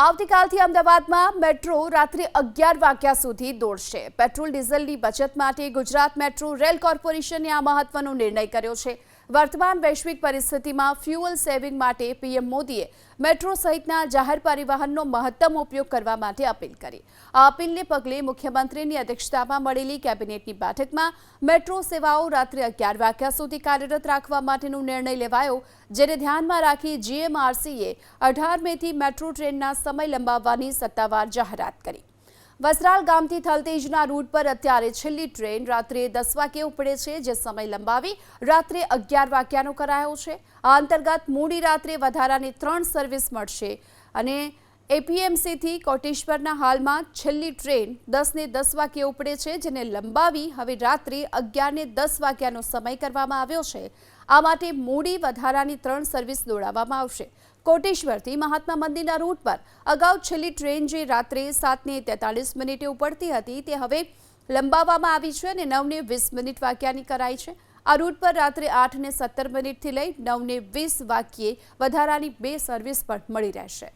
આવતીકાલથી અમદાવાદમાં મેટ્રો રાત્રે 11 વાગ્યા સુધી દોડશે। પેટ્રોલ ડીઝલની બચત માટે ગુજરાત મેટ્રો રેલ કોર્પોરેશને આ મહત્વનો નિર્ણય કર્યો છે। વર્તમાન વૈશ્વિક પરિસ્થિતિમાં ફ્યુઅલ સેવિંગ માટે પીએમ મોદીએ મેટ્રો સહિતના જાહેર પરિવહનનો મહત્તમ ઉપયોગ કરવા માટે અપીલ કરી। આ અપીલને પગલે મુખ્યમંત્રીની અધ્યક્ષતામાં મળેલી કેબિનેટની બેઠકમાં મેટ્રો સેવાઓ રાત્રે 11 વાગ્યા સુધી કાર્યરત રાખવા માટેનો નિર્ણય લેવાયો, જેને ધ્યાનમાં રાખી જીએમઆરસીએ 18 મેથી મેટ્રો ટ્રેનના સમય લંબાવવાની સત્તાવાર જાહેરાત કરી। વસરાલ ગામથી થલતેજના રૂટ પર અત્યારે છેલ્લી ટ્રેન રાત્રે 10 વાગ્યે ઉપડે છે, જે સમય લંબાવી રાત્રે 11 વાગ્યાનો કરાયો છે। આ અંતર્ગત મોડી રાત્રે વધારાની 3 સર્વિસ મળશે અને એપીએમસીથી કોટેશ્વરના હાલમાં છેલ્લી ટ્રેન 10:10 વાગ્યે ઉપડે છે, જેને લંબાવી હવે રાત્રે 11:10 વાગ્યાનો સમય કરવામાં આવ્યો છે। આ માટે મોડી વધારાની 3 સર્વિસ દોડાવવામાં આવશે। કોટેશ્વરથી મહાત્મા મંદિરના રૂટ પર અગાઉ છેલ્લી ટ્રેન જે રાત્રે 7:43 ઉપડતી હતી તે હવે લંબાવવામાં આવી છે અને 9:20 વાગ્યાની કરાઈ છે। આ રૂટ પર રાત્રે 8:17 થી લઈ 9:20 વાગ્યે વધારાની 2 સર્વિસ પણ મળી રહેશે।